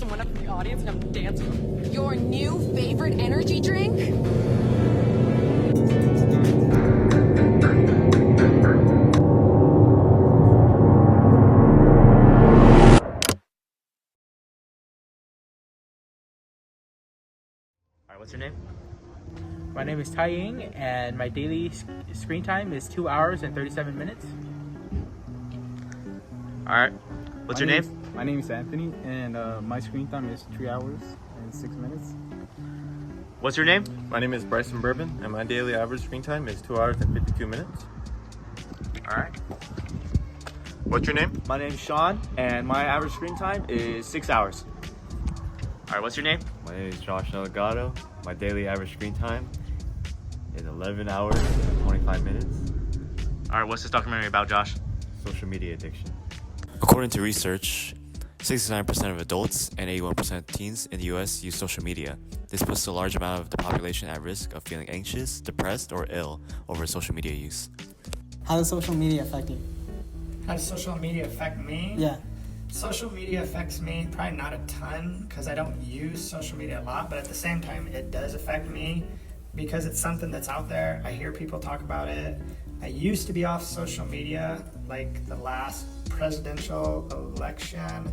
someone up in the audience and have them dance with them. Your new favorite energy drink? Alright, what's your name? My name is Tai Ying, and my daily screen time is 2 hours and 37 minutes. Alright, what's your name? My name is Anthony, and my screen time is 3 hours and 6 minutes. What's your name? My name is Bryson Bourbon, and my daily average screen time is 2 hours and 52 minutes. Alright. What's your name? My name is Sean, and my average screen time is 6 hours. Alright, what's your name? My name is Josh Delgado. My daily average screen time is 11 hours and 25 minutes. Alright, what's this documentary about, Josh? Social media addiction. According to research, 69% of adults and 81% of teens in the US use social media. This puts a large amount of the population at risk of feeling anxious, depressed, or ill over social media use. How does social media affect you? How does social media affect me? Yeah. Social media affects me probably not a ton because I don't use social media a lot, but at the same time it does affect me because it's something that's out there. I hear people talk about it. I used to be off social media like the last presidential election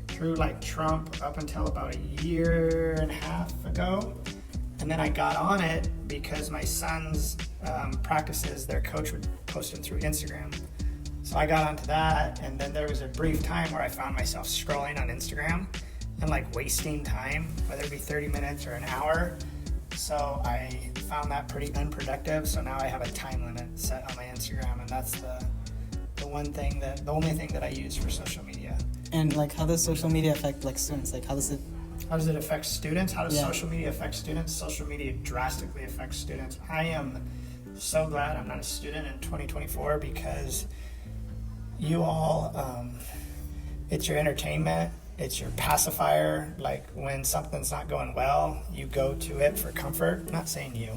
through like Trump up until about a year and a half ago. And then I got on it because my son's practices, their coach would post them through Instagram. So I got onto that, and then there was a brief time where I found myself scrolling on Instagram and like wasting time, whether it be 30 minutes or an hour. So I found that pretty unproductive. So now I have a time limit set on my Instagram, and that's the only thing that I use for social media. And like, how does social media affect like students? Like, how does it affect students? How does social media affect students? Social media drastically affects students. I am so glad I'm not a student in 2024 because you all, it's your entertainment, it's your pacifier. Like when something's not going well, you go to it for comfort. I'm not saying you,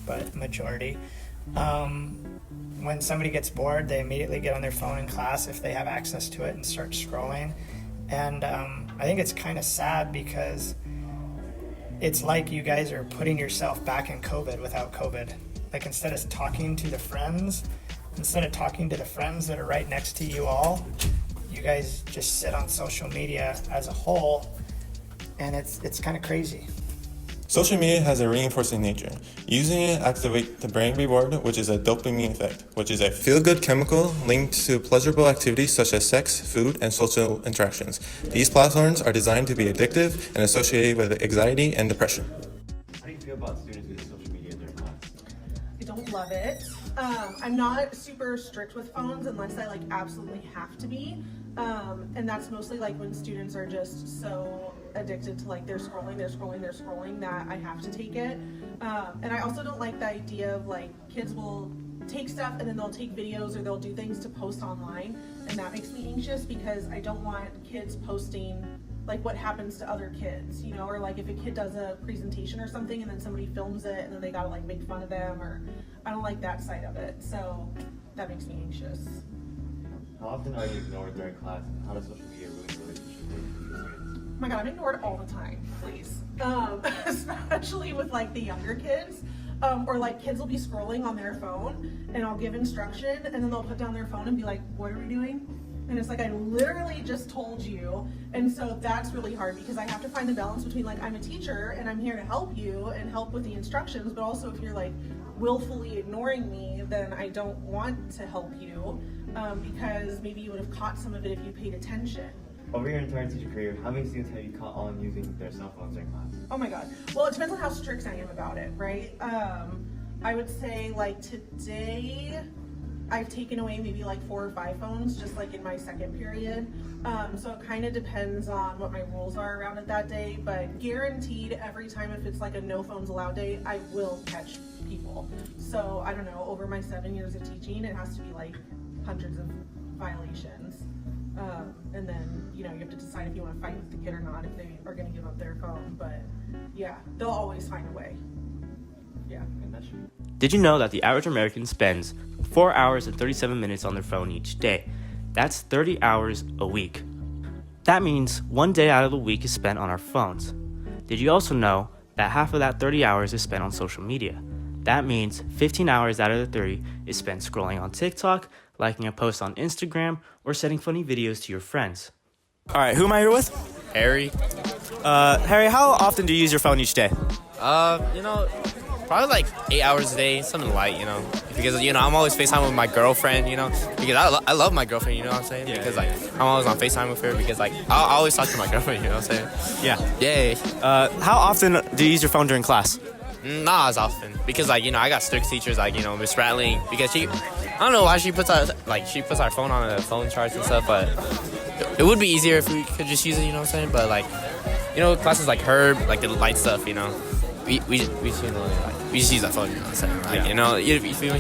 but majority. When somebody gets bored, they immediately get on their phone in class if they have access to it and start scrolling. And I think it's kind of sad because it's like you guys are putting yourself back in COVID without COVID. Like instead of talking to the friends that are right next to you all, you guys just sit on social media as a whole, and it's kind of crazy. Social media has a reinforcing nature. Using it activates the brain reward, which is a dopamine effect, which is a feel-good chemical linked to pleasurable activities such as sex, food, and social interactions. These platforms are designed to be addictive and associated with anxiety and depression. How do you feel about students using social media in their class? I don't love it. I'm not super strict with phones unless I like absolutely have to be. And that's mostly like when students are just so addicted to like they're scrolling that I have to take it. And I also don't like the idea of like kids will take stuff and then they'll take videos or they'll do things to post online, and that makes me anxious because I don't want kids posting like what happens to other kids, you know, or like if a kid does a presentation or something and then somebody films it and then they gotta like make fun of them, or I don't like that side of it, so that makes me anxious. How often are you ignored during class, and how does social media ruin your relationship with your students? Oh my god, I'm ignored all the time, please. Especially with like the younger kids. Or like kids will be scrolling on their phone and I'll give instruction and then they'll put down their phone and be like, what are we doing? And it's like, I literally just told you. And so that's really hard because I have to find the balance between like, I'm a teacher and I'm here to help you and help with the instructions, but also if you're like willfully ignoring me, then I don't want to help you because maybe you would have caught some of it if you paid attention. Over your entire teacher career, how many students have you caught on using their cell phones in class? Oh my god. Well, it depends on how strict I am about it, right? I would say like today, I've taken away maybe like 4 or 5 phones just like in my second period. So it kind of depends on what my rules are around it that day, but guaranteed every time if it's like a no phones allowed day, I will catch people. So I don't know, over my 7 years of teaching, it has to be like hundreds of violations. And then, you know, you have to decide if you want to fight with the kid or not, if they are going to give up their phone. But yeah, they'll always find a way. Yeah. Did you know that the average American spends 4 hours and 37 minutes on their phone each day? That's 30 hours a week. That means 1 day out of the week is spent on our phones. Did you also know that half of that 30 hours is spent on social media? That means 15 hours out of the 30 is spent scrolling on TikTok, liking a post on Instagram, or sending funny videos to your friends. All right, who am I here with? Harry. Harry, how often do you use your phone each day? Probably like 8 hours a day, something light, because, I'm always FaceTime with my girlfriend, because I love my girlfriend, you know what I'm saying? Because, I'm always on FaceTime with her because, I always talk to my girlfriend, you know what I'm saying? Yeah. Yay. How often do you use your phone during class? Not as often, because, I got strict teachers, Miss Rattling, because I don't know why she puts our phone on a phone charge and stuff, but it would be easier if we could just use it, you know what I'm saying? But, classes like Herb, like the light stuff, we just use that phone, you know what I'm saying? You feel me?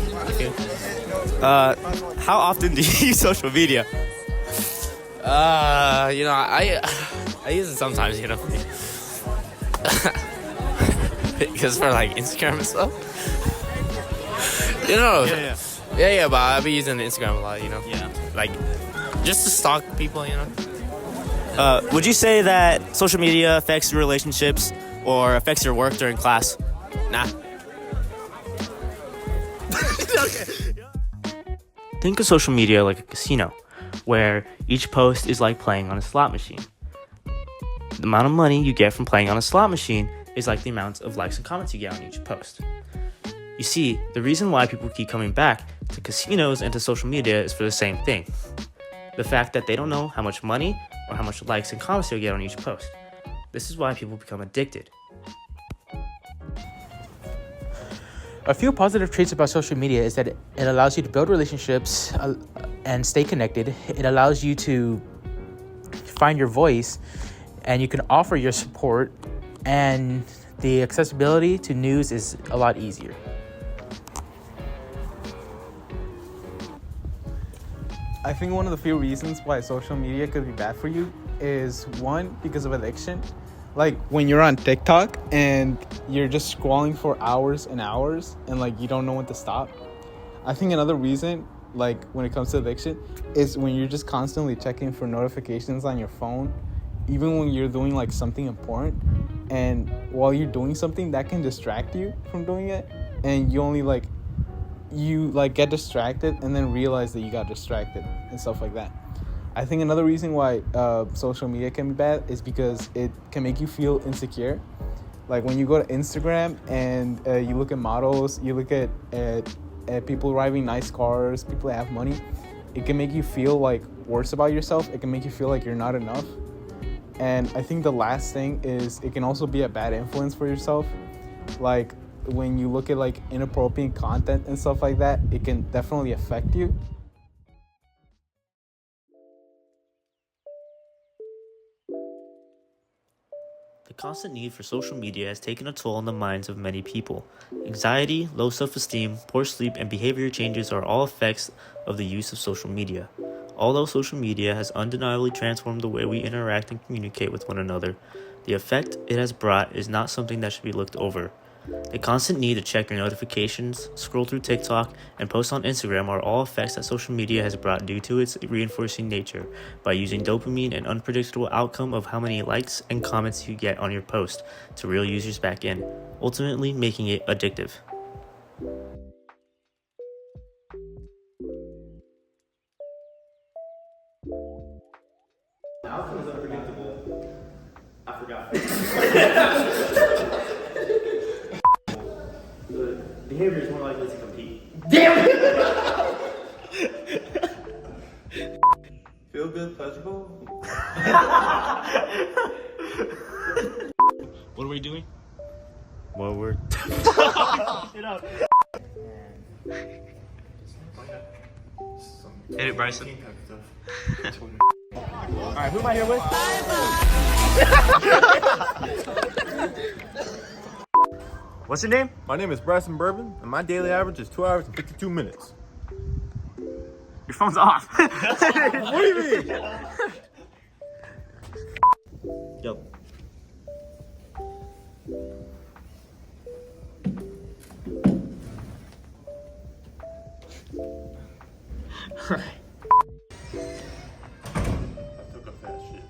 How often do you use social media? I use it sometimes, because for Instagram and stuff. Yeah, but I'll be using Instagram a lot, Yeah. Just to stalk people, Would you say that social media affects your relationships or affects your work during class? Nah. Think of social media like a casino, where each post is like playing on a slot machine. The amount of money you get from playing on a slot machine is like the amount of likes and comments you get on each post. You see, the reason why people keep coming back to casinos and to social media is for the same thing. The fact that they don't know how much money or how much likes and comments they'll get on each post. This is why people become addicted. A few positive traits about social media is that it allows you to build relationships and stay connected. It allows you to find your voice, and you can offer your support, and the accessibility to news is a lot easier. I think one of the few reasons why social media could be bad for you is, one, because of addiction. Like when you're on TikTok and you're just scrolling for hours and hours and you don't know when to stop. I think another reason, when it comes to addiction, is when you're just constantly checking for notifications on your phone, even when you're doing something important, and while you're doing something that can distract you from doing it, and you only get distracted and then realize that you got distracted and stuff like that. I think another reason why social media can be bad is because it can make you feel insecure. Like when you go to Instagram and you look at models, you look at people driving nice cars, people that have money, it can make you feel worse about yourself. It can make you feel like you're not enough. And I think the last thing is it can also be a bad influence for yourself. Like when you look at inappropriate content and stuff like that, it can definitely affect you. The constant need for social media has taken a toll on the minds of many people. Anxiety, low self-esteem, poor sleep, and behavior changes are all effects of the use of social media. Although social media has undeniably transformed the way we interact and communicate with one another, the effect it has brought is not something that should be looked over. The constant need to check your notifications, scroll through TikTok, and post on Instagram are all effects that social media has brought due to its reinforcing nature by using dopamine and unpredictable outcome of how many likes and comments you get on your post to reel users back in, ultimately making it addictive. The outcome is unpredictable. I forgot. The behavior is more likely to compete. Damn it! Feel good, pleasurable? What are we doing? Well, we're... Hit it, Bryson. Alright, who am I here with? What's your name? My name is Bryson Bourbon, and my daily average is 2 hours and 52 minutes. Your phone's off. What do you mean? Yo. I took a fast shit.